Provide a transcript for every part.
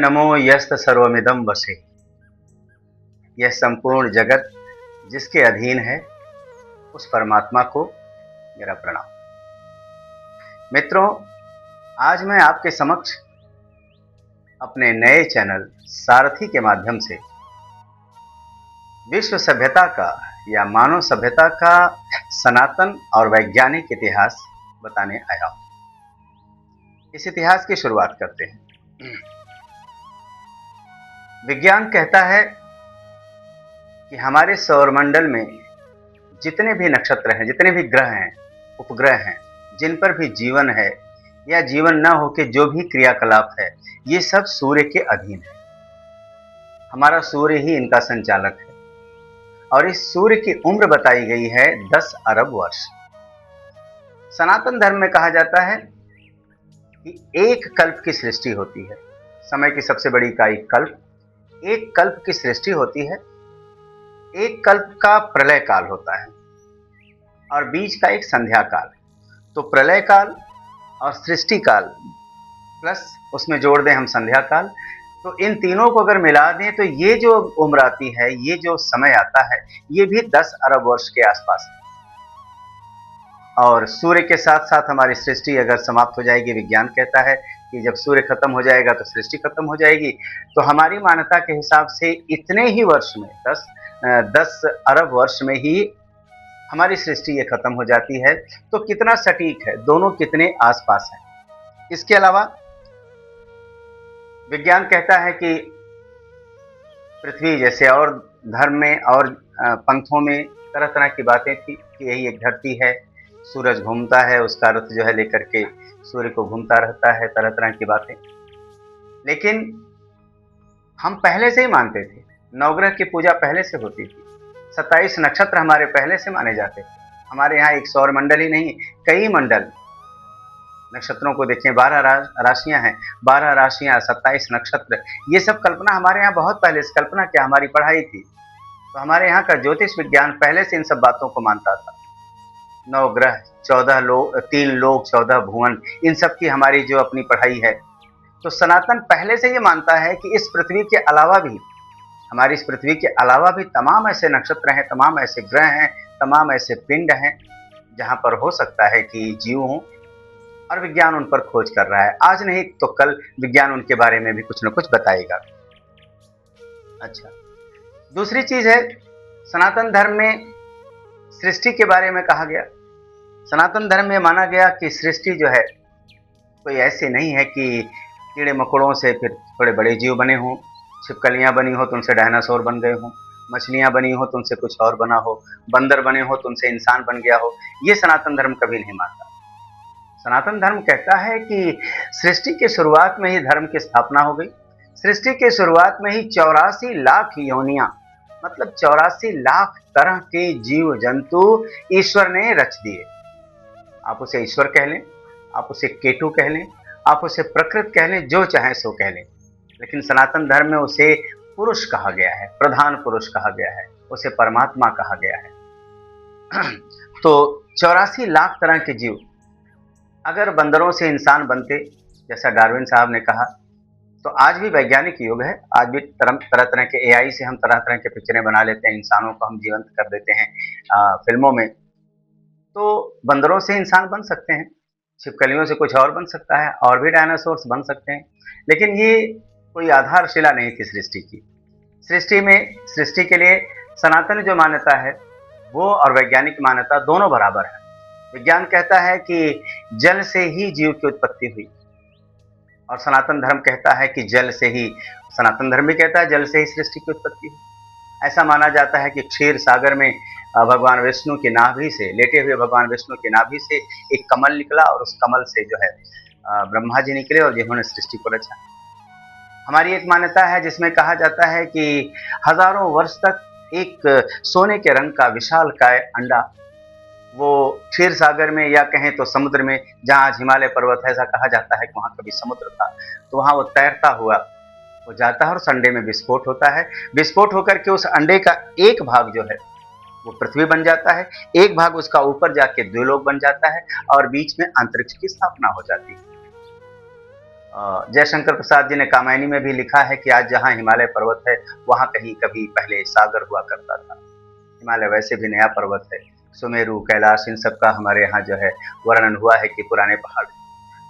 नमो यस्त सर्वमिदं वसे। यह संपूर्ण जगत जिसके अधीन है उस परमात्मा को मेरा प्रणाम। मित्रों, आज मैं आपके समक्ष अपने नए चैनल सारथी के माध्यम से विश्व सभ्यता का या मानव सभ्यता का सनातन और वैज्ञानिक इतिहास बताने आया हूं। इस इतिहास की शुरुआत करते हैं। विज्ञान कहता है कि हमारे सौरमंडल में जितने भी नक्षत्र हैं, जितने भी ग्रह हैं, उपग्रह हैं, जिन पर भी जीवन है या जीवन न होके जो भी क्रियाकलाप है, ये सब सूर्य के अधीन है। हमारा सूर्य ही इनका संचालक है और इस सूर्य की उम्र बताई गई है 10 अरब वर्ष। सनातन धर्म में कहा जाता है कि एक कल्प की सृष्टि होती है। समय की सबसे बड़ी इकाई कल्प। एक कल्प की सृष्टि होती है, एक कल्प का प्रलय काल होता है और बीच का एक संध्या काल। तो प्रलय काल और सृष्टि काल प्लस उसमें जोड़ दें हम संध्या काल, तो इन तीनों को अगर मिला दें तो ये जो उम्र आती है, ये जो समय आता है, ये भी 10 अरब वर्ष के आसपास है। और सूर्य के साथ साथ हमारी सृष्टि अगर समाप्त हो जाएगी, विज्ञान कहता है कि जब सूर्य खत्म हो जाएगा तो सृष्टि खत्म हो जाएगी। तो हमारी मान्यता के हिसाब से इतने ही वर्ष में 10 अरब वर्ष में ही हमारी सृष्टि ये खत्म हो जाती है। तो कितना सटीक है, दोनों कितने आसपास हैं। इसके अलावा विज्ञान कहता है कि पृथ्वी जैसे और धर्म में और पंथों में तरह तरह की बातें थी कि यही एक धरती है, सूरज घूमता है, उसका रथ जो है लेकर के सूर्य को घूमता रहता है, तरह तरह की बातें। लेकिन हम पहले से ही मानते थे, नवग्रह की पूजा पहले से होती थी, 27 नक्षत्र हमारे पहले से माने जाते थे। हमारे यहाँ एक सौर मंडल ही नहीं, कई मंडल। नक्षत्रों को देखें, 12 राशियां हैं, 12 राशियां, 27 नक्षत्र, ये सब कल्पना हमारे यहाँ बहुत पहले से। कल्पना क्या, हमारी पढ़ाई थी। तो हमारे यहाँ का ज्योतिष विज्ञान पहले से इन सब बातों को मानता था। 9 ग्रह, 14 लोक, 3 लोक, 14 भुवन, इन सब की हमारी जो अपनी पढ़ाई है। तो सनातन पहले से ये मानता है कि इस पृथ्वी के अलावा भी, हमारी इस पृथ्वी के अलावा भी तमाम ऐसे नक्षत्र हैं, तमाम ऐसे ग्रह हैं, तमाम ऐसे पिंड हैं जहां पर हो सकता है कि जीव हों, और विज्ञान उन पर खोज कर रहा है। आज नहीं तो कल विज्ञान उनके बारे में भी कुछ न कुछ बताएगा। अच्छा, दूसरी चीज है, सनातन धर्म में सृष्टि के बारे में कहा गया। सनातन धर्म में माना गया कि सृष्टि जो है कोई ऐसी नहीं है कि कीड़े मकोड़ों से फिर थोड़े बड़े जीव बने हों, छिपकलियां बनी हो तो उनसे डायनासोर बन गए हों, मछलियां बनी हो तो उनसे कुछ और बना हो, बंदर बने हो तो उनसे इंसान बन गया हो। ये सनातन धर्म कभी नहीं मानता। सनातन धर्म कहता है कि सृष्टि के शुरुआत में ही धर्म की स्थापना हो गई। सृष्टि के शुरुआत में ही 84 लाख योनियां, मतलब 84 लाख तरह के जीव जंतु ईश्वर ने रच दिए। आप उसे ईश्वर कह लें, आप उसे केतु कह लें, आप उसे प्रकृति कह लें, जो चाहें सो कह लें, लेकिन सनातन धर्म में उसे पुरुष कहा गया है, प्रधान पुरुष कहा गया है, उसे परमात्मा कहा गया है। तो 84 लाख तरह के जीव, अगर बंदरों से इंसान बनते, जैसा डार्विन साहब ने कहा, तो आज भी वैज्ञानिक युग है। आज भी तरह तरह के एआई से हम तरह तरह के पिक्चरें बना लेते हैं, इंसानों को हम जीवंत कर देते हैं फिल्मों में। तो बंदरों से इंसान बन सकते हैं, छिपकलियों से कुछ और बन सकता है, और भी डायनासोर्स बन सकते हैं, लेकिन ये कोई आधारशिला नहीं थी सृष्टि की। सृष्टि के लिए सनातन जो मान्यता है वो और वैज्ञानिक मान्यता दोनों बराबर है। विज्ञान कहता है कि जल से ही जीव की उत्पत्ति हुई, और सनातन धर्म कहता है कि जल से ही, सनातन धर्म भी कहता है जल से ही सृष्टि की उत्पत्ति हुई। ऐसा माना जाता है कि क्षीर सागर में भगवान विष्णु की नाभि से, लेटे हुए भगवान विष्णु की नाभि से एक कमल निकला, और उस कमल से जो है ब्रह्मा जी निकले और जिन्होंने सृष्टि को रचा। हमारी एक मान्यता है जिसमें कहा जाता है कि हजारों वर्ष तक एक सोने के रंग का विशालकाय अंडा, वो क्षीर सागर में या कहें तो समुद्र में, जहाँ आज हिमालय पर्वत है, ऐसा कहा जाता है कि वहाँ कभी समुद्र था, तो वहाँ वो तैरता हुआ वो जाता है और उस अंडे में विस्फोट होता है। विस्फोट होकर के उस अंडे का एक भाग जो है वो पृथ्वी बन जाता है, एक भाग उसका ऊपर जाके द्युलोक बन जाता है, और बीच में अंतरिक्ष की स्थापना हो जाती है। जयशंकर प्रसाद जी ने कामायनी में भी लिखा है कि आज जहाँ हिमालय पर्वत है वहाँ कहीं कभी पहले सागर हुआ करता था। हिमालय वैसे भी नया पर्वत है। सुमेरु, कैलाश, इन सब का हमारे यहाँ जो है वर्णन हुआ है कि पुराने पहाड़।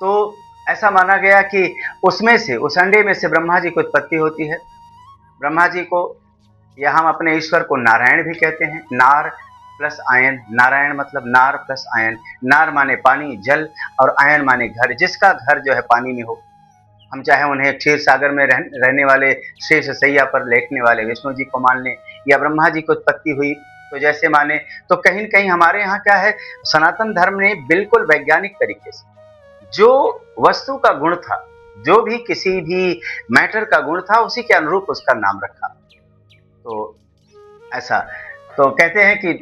तो ऐसा माना गया कि उसमें से, उस अंडे में से ब्रह्मा जी की उत्पत्ति होती है। ब्रह्मा जी को, या हम अपने ईश्वर को नारायण भी कहते हैं। नार प्लस आयन, नारायण मतलब नार प्लस आयन। नार माने पानी, जल, और आयन माने घर। जिसका घर जो है पानी में हो, हम चाहे उन्हें क्षीर सागर में रहने वाले, शेष सैया पर लेटने वाले विष्णु जी को मान लें, या ब्रह्मा जी की उत्पत्ति हुई तो जैसे माने, तो कहीं न कहीं हमारे यहाँ क्या है, सनातन धर्म ने बिल्कुल वैज्ञानिक तरीके से जो वस्तु का गुण था, जो भी किसी भी मैटर का गुण था, उसी के अनुरूप उसका नाम रखा। तो ऐसा, तो कहते हैं कि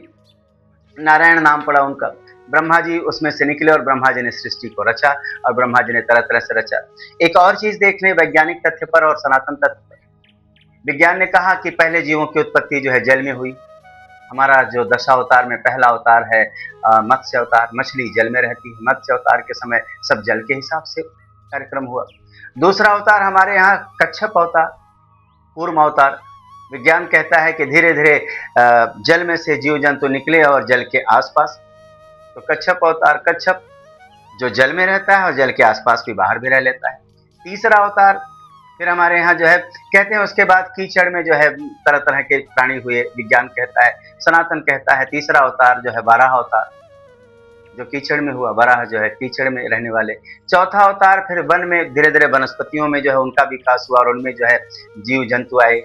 नारायण नाम पड़ा उनका। ब्रह्मा जी उसमें से निकले और ब्रह्मा जी ने सृष्टि को रचा, और ब्रह्मा जी ने तरह तरह से रचा। एक और चीज देख लें वैज्ञानिक तथ्य पर और सनातन तथ्य पर। विज्ञान ने कहा कि पहले जीवों की उत्पत्ति जो है जल में हुई। हमारा जो दशावतार में पहला अवतार है मत्स्य अवतार, मछली जल में रहती है। मत्स्य अवतार के समय सब जल के हिसाब से कार्यक्रम हुआ। दूसरा अवतार हमारे यहाँ कच्छप अवतार, कूर्म अवतार। विज्ञान कहता है कि धीरे धीरे जल में से जीव जंतु निकले और जल के आसपास। तो कच्छप अवतार, कच्छप जो जल में रहता है और जल के आसपास भी, बाहर भी रह लेता है। तीसरा अवतार फिर हमारे यहाँ जो है कहते हैं, उसके बाद कीचड़ में जो है तरह तरह के प्राणी हुए। विज्ञान कहता है, सनातन कहता है तीसरा अवतार जो है वाराह अवतार, जो कीचड़ में हुआ। वाराह जो है कीचड़ में रहने वाले। चौथा अवतार फिर वन में, धीरे धीरे वनस्पतियों में जो है उनका विकास हुआ और उनमें जो है जीव जंतु आए।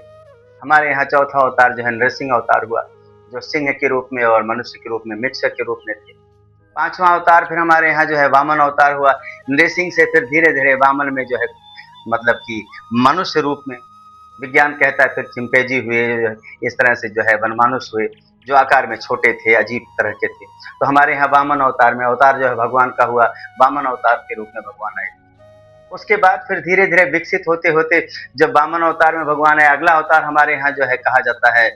हमारे यहाँ चौथा अवतार जो है नरसिंह अवतार हुआ, जो सिंह के रूप में और मनुष्य के रूप में, मृक्षक के रूप में थे। पांचवा अवतार फिर हमारे यहाँ जो है वामन अवतार हुआ। नृसिंह से फिर धीरे धीरे वामन में जो है मतलब कि मनुष्य रूप में। विज्ञान कहता है फिर चिंपैंजी हुए, इस तरह से जो है वनमानुष हुए, जो आकार में छोटे थे, अजीब तरह के थे। तो हमारे यहाँ वामन अवतार में, अवतार जो है भगवान का हुआ, वामन अवतार के रूप में भगवान आए। उसके बाद फिर धीरे धीरे विकसित होते होते जब वामन अवतार में भगवान आए, अगला अवतार हमारे यहाँ जो है कहा जाता है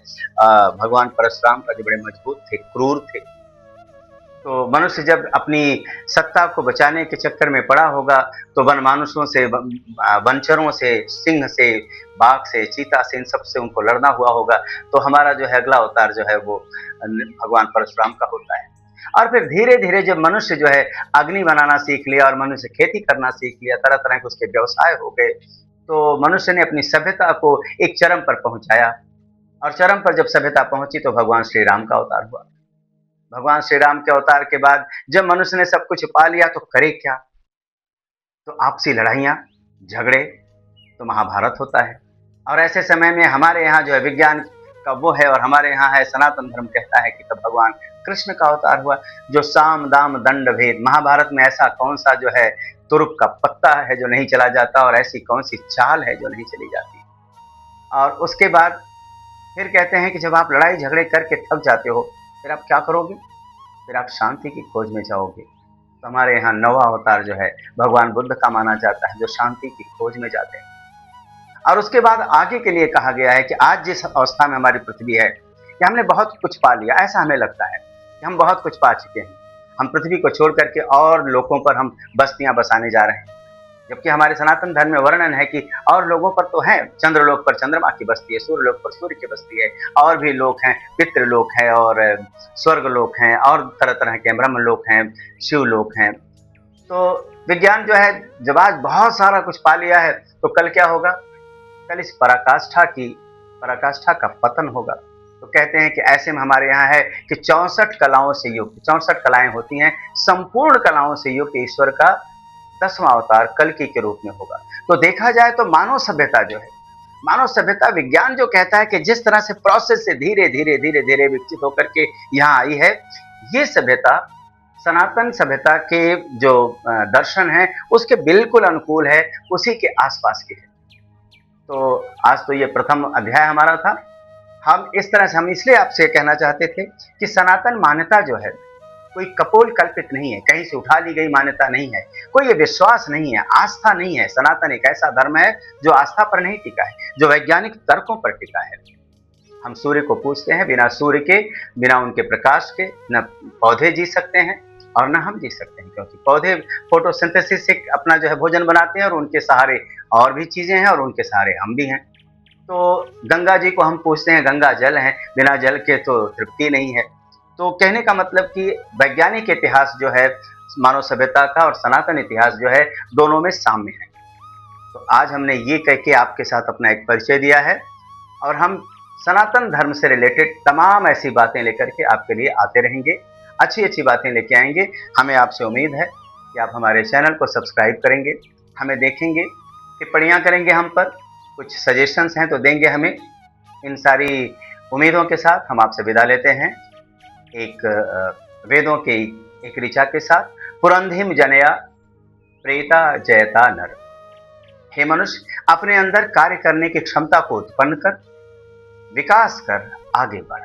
भगवान परशुराम का, जो बड़े मजबूत थे, क्रूर थे। तो मनुष्य जब अपनी सत्ता को बचाने के चक्कर में पड़ा होगा, तो वनमानुषों से, वनचरों से, सिंह से, बाघ से, चीता से, इन सब से उनको लड़ना हुआ होगा। तो हमारा जो है अगला अवतार जो है वो भगवान परशुराम का होता है। और फिर धीरे धीरे जब मनुष्य जो है अग्नि बनाना सीख लिया और मनुष्य खेती करना सीख लिया, तरह तरह के उसके व्यवसाय हो गए, तो मनुष्य ने अपनी सभ्यता को एक चरम पर पहुंचाया। और चरम पर जब सभ्यता पहुंची तो भगवान श्री राम का अवतार हुआ। भगवान श्री राम के अवतार के बाद जब मनुष्य ने सब कुछ पा लिया तो करे क्या? तो आपसी लड़ाइयाँ, झगड़े, तो महाभारत होता है। और ऐसे समय में हमारे यहाँ जो है विज्ञान का वो है, और हमारे यहाँ है सनातन धर्म कहता है कि तब भगवान कृष्ण का अवतार हुआ, जो साम दाम दंड भेद। महाभारत में ऐसा कौन सा जो है तुरुप का पत्ता है जो नहीं चला जाता, और ऐसी कौन सी चाल है जो नहीं चली जाती। और उसके बाद फिर कहते हैं कि जब आप लड़ाई झगड़े करके थक जाते हो, फिर आप क्या करोगे? फिर आप शांति की खोज में जाओगे। तो हमारे यहाँ नवा अवतार जो है भगवान बुद्ध का माना जाता है, जो शांति की खोज में जाते हैं। और उसके बाद आगे के लिए कहा गया है कि आज जिस अवस्था में हमारी पृथ्वी है, कि हमने बहुत कुछ पा लिया, ऐसा हमें लगता है कि हम बहुत कुछ पा चुके हैं। हम पृथ्वी को छोड़ करके और लोगों पर हम बस्तियां बसाने जा रहे हैं, जबकि हमारे सनातन धर्म में वर्णन है कि और लोगों पर तो है, चंद्रलोक पर चंद्रमा की बस्ती है, सूर्यलोक पर सूर्य की बस्ती है, और भी लोक हैं, पितृलोक है, और स्वर्ग लोक हैं, और तरह तरह के ब्रह्मलोक हैं, शिवलोक हैं। तो विज्ञान जो है जब आज बहुत सारा कुछ पा लिया है, तो कल क्या होगा? कल इस पराकाष्ठा का पतन होगा। तो कहते हैं कि ऐसे में हमारे यहाँ है कि 64 कलाओं से युक्त, 64 कलाएं होती हैं, संपूर्ण कलाओं से युक्त ईश्वर का 10वां अवतार कल्कि के रूप में होगा। तो देखा जाए तो मानव सभ्यता जो है, मानव सभ्यता विज्ञान जो कहता है कि जिस तरह से प्रोसेस से धीरे धीरे धीरे धीरे विकसित होकर के यहाँ आई है, ये सभ्यता सनातन सभ्यता के जो दर्शन है उसके बिल्कुल अनुकूल है, उसी के आसपास के है। तो आज तो ये प्रथम अध्याय हमारा था। हम इस तरह से, हम इसलिए आपसे कहना चाहते थे कि सनातन मान्यता जो है कोई कपोल कल्पित नहीं है, कहीं से उठा ली गई मान्यता नहीं है, कोई ये विश्वास नहीं है, आस्था नहीं है। सनातन एक ऐसा धर्म है जो आस्था पर नहीं टिका है, जो वैज्ञानिक तर्कों पर टिका है। हम सूर्य को पूजते हैं, बिना सूर्य के, बिना उनके प्रकाश के न पौधे जी सकते हैं, और ना हम जी सकते हैं, क्योंकि पौधे फोटोसिंथेसिस से अपना जो है भोजन बनाते हैं और उनके सहारे और भी चीज़ें हैं और उनके सहारे हम भी हैं। तो गंगा जी को हम पूछते हैं, गंगा जल है, बिना जल के तो तृप्ति नहीं है। तो कहने का मतलब कि वैज्ञानिक इतिहास जो है मानव सभ्यता का और सनातन इतिहास जो है दोनों में साम्य है। तो आज हमने ये कह के आपके साथ अपना एक परिचय दिया है और हम सनातन धर्म से रिलेटेड तमाम ऐसी बातें लेकर के आपके लिए आते रहेंगे, अच्छी-अच्छी बातें लेके आएँगे। हमें आपसे उम्मीद है कि आप हमारे चैनल को सब्सक्राइब करेंगे, हमें देखेंगे, टिप्पणियाँ करेंगे हम पर, कुछ सजेशंस हैं तो देंगे हमें। इन सारी उम्मीदों के साथ हम आपसे विदा लेते हैं एक वेदों की एक ऋचा के साथ, पुरंधिम जनया प्रेता जयता नर। हे मनुष्य, अपने अंदर कार्य करने की क्षमता को उत्पन्न कर, विकास कर, आगे बढ़।